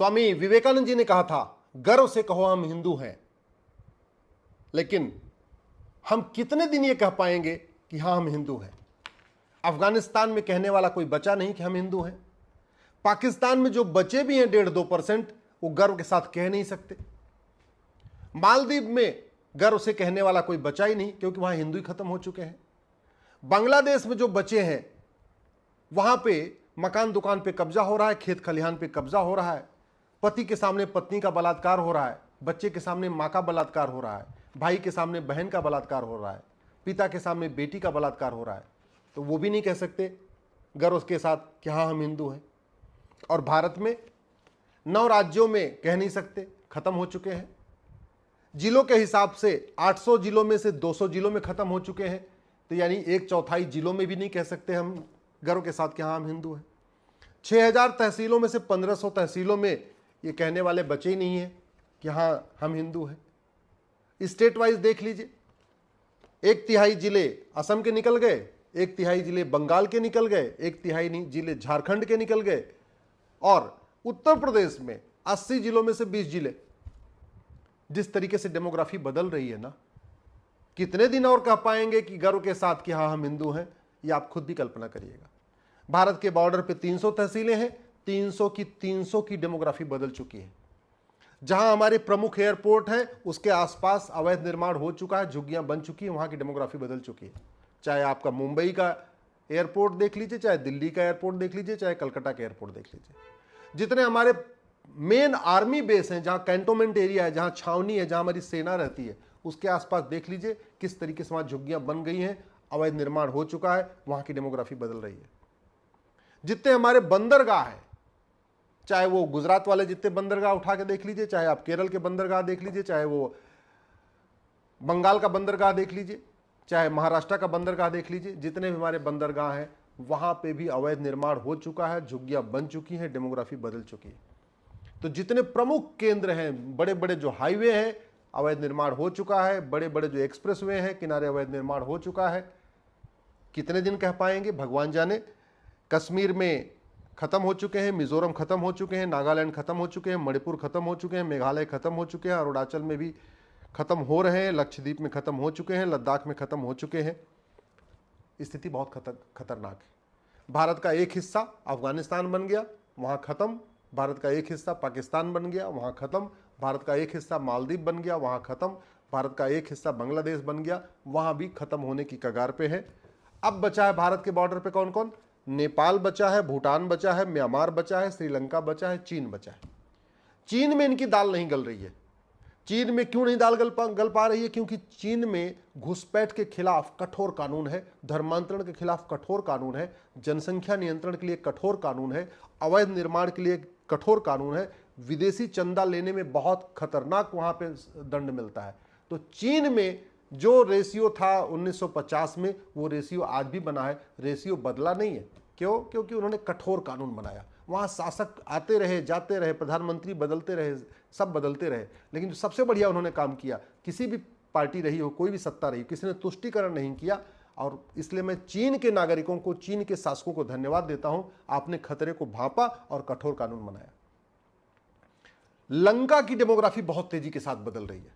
स्वामी विवेकानंद जी ने कहा था, गर्व से कहो हम हिंदू हैं। लेकिन हम कितने दिन ये कह पाएंगे कि हां हम हिंदू हैं? अफगानिस्तान में कहने वाला कोई बचा नहीं कि हम हिंदू हैं। पाकिस्तान में जो बचे भी हैं 1.5-2%, वो गर्व के साथ कह नहीं सकते। मालदीव में गर्व से कहने वाला कोई बचा ही नहीं, क्योंकि वहां हिंदू ही खत्म हो चुके हैं। बांग्लादेश में जो बचे हैं, वहां पे मकान दुकान पे कब्जा हो रहा है, खेत खलिहान पे कब्जा हो रहा है, पति के सामने पत्नी का बलात्कार हो रहा है, बच्चे के सामने मां का बलात्कार हो रहा है, भाई के सामने बहन का बलात्कार हो रहा है, पिता के सामने बेटी का बलात्कार हो रहा है। तो वो भी नहीं कह सकते गर्व के साथ कि हाँ हम हिंदू हैं। और भारत में 9 राज्यों में कह नहीं सकते, खत्म हो चुके हैं। जिलों के हिसाब से 800 जिलों में से 200 जिलों में खत्म हो चुके हैं। तो यानी 1/4 जिलों में भी नहीं कह सकते हम गर्व के साथ कि हाँ हम हिंदू हैं। 6000 तहसीलों में से 1500 तहसीलों में ये कहने वाले बचे ही नहीं है कि हाँ हम हिंदू हैं। स्टेट वाइज देख लीजिए, 1/3 जिले असम के निकल गए, 1/3 जिले बंगाल के निकल गए, 1/3 जिले झारखंड के निकल गए, और उत्तर प्रदेश में 80 जिलों में से 20 जिले। जिस तरीके से डेमोग्राफी बदल रही है ना, कितने दिन और कह पाएंगे कि गर्व के साथ कि हाँ हम हिंदू हैं? ये आप खुद भी कल्पना करिएगा। भारत के बॉर्डर पे 300 तहसीलें हैं, 300 की डेमोग्राफी बदल चुकी है। जहां हमारे प्रमुख एयरपोर्ट हैं, उसके आसपास अवैध निर्माण हो चुका है, झुग्गियां बन चुकी हैं, वहां की डेमोग्राफी बदल चुकी है। चाहे आपका मुंबई का एयरपोर्ट देख लीजिए, चाहे दिल्ली का एयरपोर्ट देख लीजिए, चाहे कलकत्ता का एयरपोर्ट देख लीजिए। जितने हमारे मेन आर्मी बेस हैं, जहां कैंटोनमेंट एरिया है, जहां छावनी है, जहां हमारी सेना रहती है, उसके आसपास देख लीजिए किस तरीके से वहां झुग्गियां बन गई हैं, अवैध निर्माण हो चुका है, वहां की डेमोग्राफी बदल रही है। जितने हमारे बंदरगाह हैं, चाहे वो गुजरात वाले जितने बंदरगाह उठा के देख लीजिए, चाहे आप केरल के बंदरगाह देख लीजिए, चाहे वो बंगाल का बंदरगाह देख लीजिए, चाहे महाराष्ट्र का बंदरगाह देख लीजिए, जितने भी हमारे बंदरगाह हैं वहां पे भी अवैध निर्माण हो चुका है, झुग्गियां बन चुकी हैं, डेमोग्राफी बदल चुकी है। तो जितने प्रमुख केंद्र हैं, बड़े बड़े जो हाईवे हैं, अवैध निर्माण हो चुका है, बड़े बड़े जो एक्सप्रेसवे हैं किनारे अवैध निर्माण हो चुका है। कितने दिन कह पाएंगे भगवान जाने। कश्मीर में खत्म हो चुके हैं, मिजोरम खत्म हो चुके हैं, नागालैंड खत्म हो चुके हैं, मणिपुर खत्म हो चुके हैं, मेघालय खत्म हो चुके हैं, अरुणाचल में भी खत्म हो रहे हैं, लक्षद्वीप में खत्म हो चुके हैं, लद्दाख में खत्म हो चुके हैं। स्थिति बहुत खतरनाक है। भारत का एक हिस्सा अफगानिस्तान बन गया, वहां खत्म। भारत का एक हिस्सा पाकिस्तान बन गया, वहां खत्म। भारत का एक हिस्सा मालदीव बन गया, वहां खत्म। भारत का एक हिस्सा बांग्लादेश बन गया, वहां भी खत्म होने की कगार पे है। अब बचा है भारत के बॉर्डर पे कौन कौन? नेपाल बचा है, भूटान बचा है, म्यांमार बचा है, श्रीलंका बचा है, चीन बचा है। चीन में इनकी दाल नहीं गल रही है। चीन में क्यों नहीं दाल गल पा रही है? क्योंकि चीन में घुसपैठ के खिलाफ कठोर कानून है, धर्मांतरण के खिलाफ कठोर कानून है, जनसंख्या नियंत्रण के लिए कठोर कानून है, अवैध निर्माण के लिए कठोर कानून है, विदेशी चंदा लेने में बहुत खतरनाक वहां पे दंड मिलता है। तो चीन में जो रेशियो था 1950 में, वो रेशियो आज भी बना है, रेशियो बदला नहीं है। क्यों? क्योंकि उन्होंने कठोर कानून बनाया। वहां शासक आते रहे, जाते रहे, प्रधानमंत्री बदलते रहे, सब बदलते रहे, लेकिन जो सबसे बढ़िया उन्होंने काम किया, किसी भी पार्टी रही हो, कोई भी सत्ता रही, किसी ने तुष्टीकरण नहीं किया। और इसलिए मैं चीन के नागरिकों को, चीन के शासकों को धन्यवाद देता हूं, आपने खतरे को भांपा और कठोर कानून बनाया। लंका की डेमोग्राफी बहुत तेजी के साथ बदल रही है,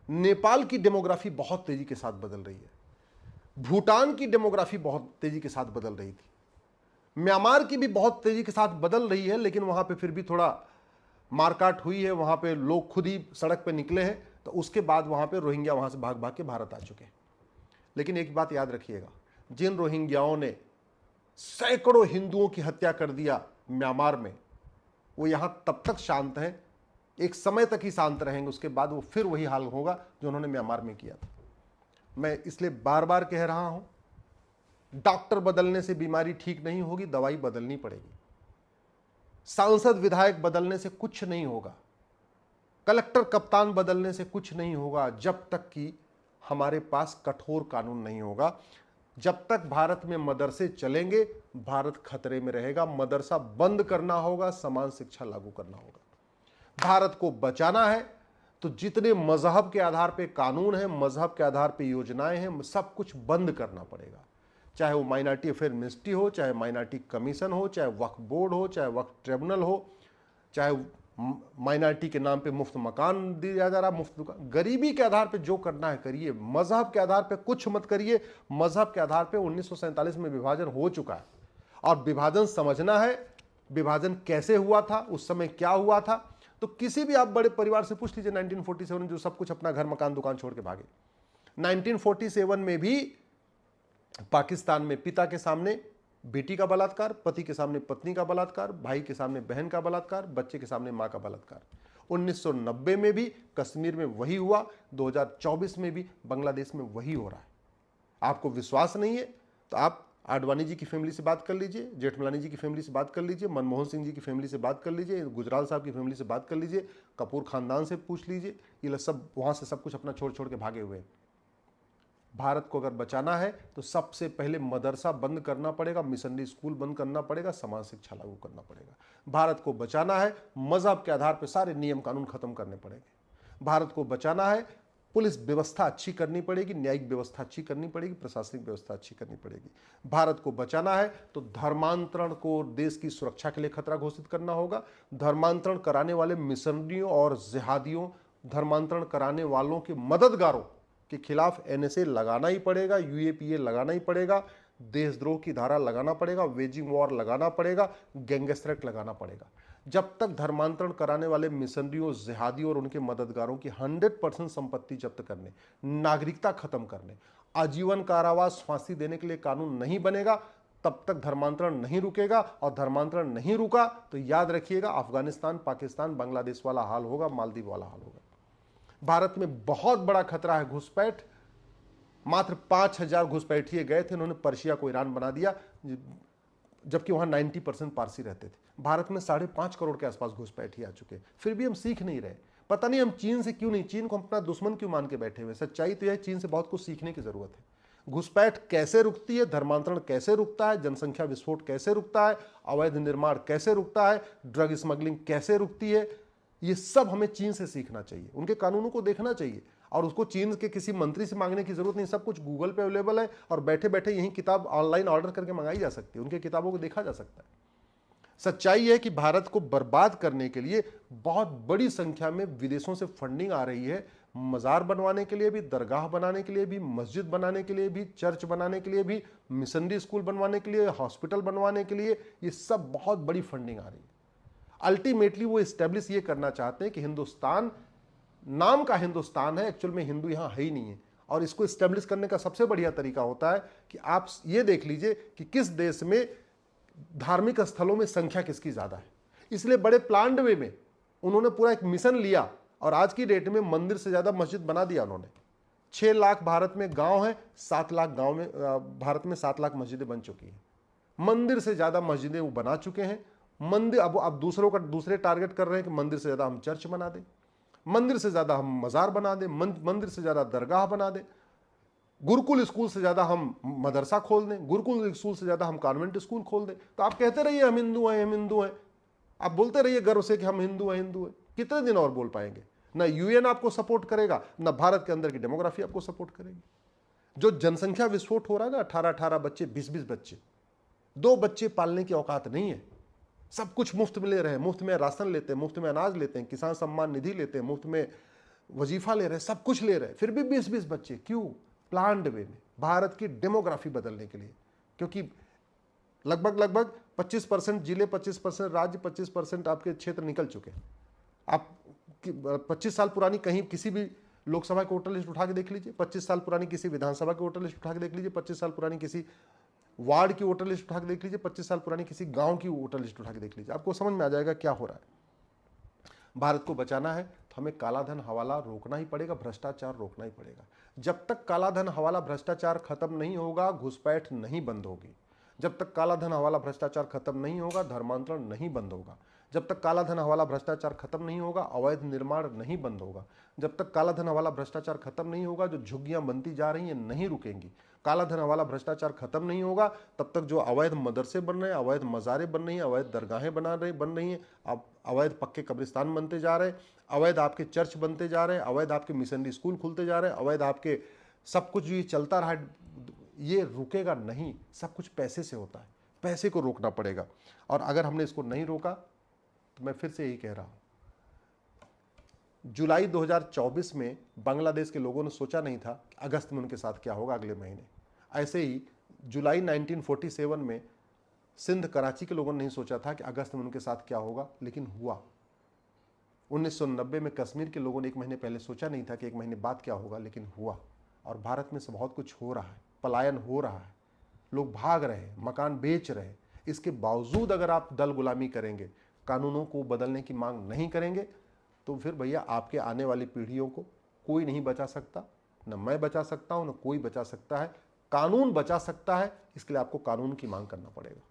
नेपाल की डेमोग्राफी बहुत तेजी के साथ बदल रही है, भूटान की डेमोग्राफी बहुत तेजी के साथ बदल रही थी, म्यांमार की भी बहुत तेजी के साथ बदल रही है, लेकिन वहां पे फिर भी थोड़ा मारकाट हुई है, वहां पे लोग खुद ही सड़क पे निकले हैं। तो उसके बाद वहां पे रोहिंग्या वहां से भाग भाग के भारत आ चुके हैं। लेकिन एक बात याद रखिएगा, जिन रोहिंग्याओं ने सैकड़ों हिंदुओं की हत्या कर दिया म्यांमार में, वो यहां तब तक शांत हैं, एक समय तक ही शांत रहेंगे, उसके बाद वो फिर वही हाल होगा जो उन्होंने म्यांमार में किया था। मैं इसलिए बार बार कह रहा हूं, डॉक्टर बदलने से बीमारी ठीक नहीं होगी, दवाई बदलनी पड़ेगी। सांसद विधायक बदलने से कुछ नहीं होगा, कलेक्टर कप्तान बदलने से कुछ नहीं होगा, जब तक कि हमारे पास कठोर कानून नहीं होगा। जब तक भारत में मदरसे चलेंगे, भारत खतरे में रहेगा। मदरसा बंद करना होगा, समान शिक्षा लागू करना होगा। भारत को बचाना है तो जितने मजहब के आधार पे कानून है, मजहब के आधार पे योजनाएं हैं, सब कुछ बंद करना पड़ेगा। चाहे वो माइनॉरिटी अफेयर मिनिस्ट्री हो, चाहे माइनॉरिटी कमीशन हो, चाहे वक्फ बोर्ड हो, चाहे वक्फ ट्रिब्यूनल हो, चाहे माइनॉरिटी के नाम पे मुफ्त मकान दिया जा रहा, मुफ्त दुकान। गरीबी के आधार पे जो करना है करिए, मजहब के आधार पे कुछ मत करिए। मजहब के आधार पे 1947 में विभाजन हो चुका है और विभाजन समझना है, विभाजन कैसे हुआ था, उस समय क्या हुआ था। तो किसी भी आप बड़े परिवार से पूछ लीजिए 1947 जो सब कुछ अपना घर मकान दुकान छोड़ के भागे। 1947 में भी पाकिस्तान में पिता के सामने बेटी का बलात्कार, पति के सामने पत्नी का बलात्कार, भाई के सामने बहन का बलात्कार, बच्चे के सामने मां का बलात्कार। 1990 में भी कश्मीर में वही हुआ, 2024 में भी बांग्लादेश में वही हो रहा है। आपको विश्वास नहीं है तो आप आडवाणी जी की फैमिली से बात कर लीजिए, जेठमलानी जी की फैमिली से बात कर लीजिए, मनमोहन सिंह जी की फैमिली से बात कर लीजिए, गुजराल साहब की फैमिली से बात कर लीजिए, कपूर खानदान से पूछ लीजिए। ये लोग सब वहां से सब कुछ अपना छोड़ छोड़ के भागे हुए हैं। भारत को अगर बचाना है तो सबसे पहले मदरसा बंद करना पड़ेगा, मिशनरी स्कूल बंद करना पड़ेगा, समाज शिक्षा लागू करना पड़ेगा। भारत को बचाना है, मजहब के आधार पर सारे नियम कानून खत्म करने पड़ेंगे। भारत को बचाना है, पुलिस व्यवस्था अच्छी करनी पड़ेगी, न्यायिक व्यवस्था अच्छी करनी पड़ेगी, प्रशासनिक व्यवस्था अच्छी करनी पड़ेगी। भारत को बचाना है तो धर्मांतरण को देश की सुरक्षा के लिए खतरा घोषित करना होगा। धर्मांतरण कराने वाले मिशनरियों और जिहादियों, धर्मांतरण कराने वालों के मददगारों के खिलाफ एनएसए लगाना ही पड़ेगा, यूएपीए लगाना ही पड़ेगा, देशद्रोह की धारा लगाना पड़ेगा, वेजिंग वॉर लगाना पड़ेगा, गैंगस्टर एक्ट लगाना पड़ेगा। जब तक धर्मांतरण कराने वाले मिशनरियों, जिहादियों और उनके मददगारों की 100% संपत्ति जब्त करने, नागरिकता खत्म करने, आजीवन कारावास, फांसी देने के लिए कानून नहीं बनेगा, तब तक धर्मांतरण नहीं रुकेगा। और धर्मांतरण नहीं रुका तो याद रखिएगा अफगानिस्तान, पाकिस्तान, बांग्लादेश वाला हाल होगा, मालदीव वाला हाल होगा। भारत में बहुत बड़ा खतरा है घुसपैठ। मात्र 5000 घुसपैठिए गए थे, उन्होंने पर्शिया को ईरान बना दिया, जबकि वहां 90% पारसी रहते थे। भारत में 5.5 करोड़ के आसपास घुसपैठिए आ चुके हैं, फिर भी हम सीख नहीं रहे। पता नहीं हम चीन से क्यों नहीं, चीन को अपना दुश्मन क्यों मान के बैठे हुए। सच्चाई तो यह, चीन से बहुत कुछ सीखने की जरूरत है। घुसपैठ कैसे रुकती है, धर्मांतरण कैसे रुकता है, जनसंख्या विस्फोट कैसे रुकता है, अवैध निर्माण कैसे रुकता है, ड्रग स्मगलिंग कैसे रुकती है, ये सब हमें चीन से सीखना चाहिए, उनके कानूनों को देखना चाहिए। और उसको चीन के किसी मंत्री से मांगने की जरूरत नहीं, सब कुछ गूगल पे अवेलेबल है और बैठे बैठे यही किताब ऑनलाइन ऑर्डर करके मंगाई जा सकती है, उनके किताबों को देखा जा सकता है। सच्चाई है कि भारत को बर्बाद करने के लिए बहुत बड़ी संख्या में विदेशों से फंडिंग आ रही है, मजार बनवाने के लिए भी, दरगाह बनाने के लिए भी, मस्जिद बनाने के लिए भी, चर्च बनाने के लिए भी, मिशनरी स्कूल बनवाने के लिए, हॉस्पिटल बनवाने के लिए, ये सब बहुत बड़ी फंडिंग आ रही है। अल्टीमेटली वो एस्टेब्लिश ये करना चाहते हैं कि हिंदुस्तान नाम का हिंदुस्तान है, एक्चुअल में हिंदू यहां है ही नहीं है। और इसको एस्टेब्लिश करने का सबसे बढ़िया तरीका होता है कि आप ये देख लीजिए कि किस देश में धार्मिक स्थलों में संख्या किसकी ज्यादा है। इसलिए बड़े प्लान्ड वे में उन्होंने पूरा एक मिशन लिया और आज की डेट में मंदिर से ज्यादा मस्जिद बना दिया उन्होंने। 6 लाख भारत में गांव है, 7 लाख गांव में, भारत में 7 लाख मस्जिदें बन चुकी हैं। मंदिर से ज्यादा मस्जिदें वो बना चुके हैं। मंदिर अब दूसरे टारगेट कर रहे हैं कि मंदिर से ज्यादा हम चर्च बना दें, मंदिर से ज्यादा हम मजार बना दें, मंदिर से ज्यादा दरगाह बना दें, गुरुकुल स्कूल से ज्यादा हम मदरसा खोल दें, गुरुकुल स्कूल से ज्यादा हम कॉन्वेंट स्कूल खोल दें। तो आप कहते रहिए हम हिंदू हैं, हम हिंदू हैं, आप बोलते रहिए गर्व से कि हम हिंदू हैं, हिंदू हैं। कितने दिन और बोल पाएंगे? ना यूएन आपको सपोर्ट करेगा, ना भारत के अंदर की डेमोग्राफी आपको सपोर्ट करेगी। जो जनसंख्या विस्फोट हो रहा है ना, 18-18 बच्चे, 20-20 बच्चे, 2 बच्चे पालने की औकात नहीं है। सब कुछ मुफ्त में ले रहे हैं, मुफ्त में राशन लेते हैं, मुफ्त में अनाज लेते हैं, किसान सम्मान निधि लेते हैं, मुफ्त में वजीफा ले रहे हैं, सब कुछ ले रहे हैं, फिर भी 20-20 बच्चे। क्यों? प्लान्ड वे में, भारत की डेमोग्राफी बदलने के लिए। क्योंकि लगभग 25% जिले, 25% राज्य, 25% आपके क्षेत्र निकल चुके हैं। आप 25 साल पुरानी कहीं किसी भी लोकसभा की वोटर लिस्ट उठा के देख लीजिए, 25 साल पुरानी किसी विधानसभा की वोटर लिस्ट उठा के देख लीजिए, 25 साल पुरानी किसी वार्ड की वोटर लिस्ट उठा के देख लीजिए, 25 साल पुरानी किसी गांव की वोटर लिस्ट उठा के देख लीजिए, आपको समझ में आ जाएगा क्या हो रहा है। भारत को बचाना है तो हमें काला धन हवाला रोकना ही पड़ेगा, भ्रष्टाचार रोकना ही पड़ेगा। जब तक काला धन हवाला भ्रष्टाचार खत्म नहीं होगा, घुसपैठ नहीं बंद होगी। जब तक काला धन हवाला भ्रष्टाचार खत्म नहीं होगा, धर्मांतरण नहीं बंद होगा। जब तक काला धन हवाला भ्रष्टाचार खत्म नहीं होगा, अवैध निर्माण नहीं बंद होगा। जब तक काला धन हवाला भ्रष्टाचार खत्म नहीं होगा, जो झुग्गियां बनती जा रही हैं नहीं रुकेंगी। काला धन हवाला भ्रष्टाचार खत्म नहीं होगा तब तक जो अवैध मदरसे बन रहे हैं, अवैध मज़ारें बन रही हैं, अवैध दरगाहें बन रही हैं, अब अवैध पक्के कब्रिस्तान बनते जा रहे हैं, अवैध आपके चर्च बनते जा रहे हैं, अवैध आपके मिशनरी स्कूल खुलते जा रहे हैं, अवैध आपके सब कुछ ये चलता रहा, ये रुकेगा नहीं। सब कुछ पैसे से होता है, पैसे को रोकना पड़ेगा। और अगर हमने इसको नहीं रोका तो मैं फिर से यही कह रहा हूँ, जुलाई 2024 में बांग्लादेश के लोगों ने सोचा नहीं था कि अगस्त में उनके साथ क्या होगा अगले महीने। ऐसे ही जुलाई 1947 में सिंध कराची के लोगों ने नहीं सोचा था कि अगस्त में उनके साथ क्या होगा, लेकिन हुआ। 1990 में कश्मीर के लोगों ने एक महीने पहले सोचा नहीं था कि एक महीने बाद क्या होगा, लेकिन हुआ। और भारत में से बहुत कुछ हो रहा है, पलायन हो रहा है, लोग भाग रहे हैं, मकान बेच रहे हैं। इसके बावजूद अगर आप दल गुलामी करेंगे, कानूनों को बदलने की मांग नहीं करेंगे, तो फिर भैया आपके आने वाली पीढ़ियों को कोई नहीं बचा सकता। न मैं बचा सकता हूं, न कोई बचा सकता है। कानून बचा सकता है, इसके लिए आपको कानून की मांग करना पड़ेगा।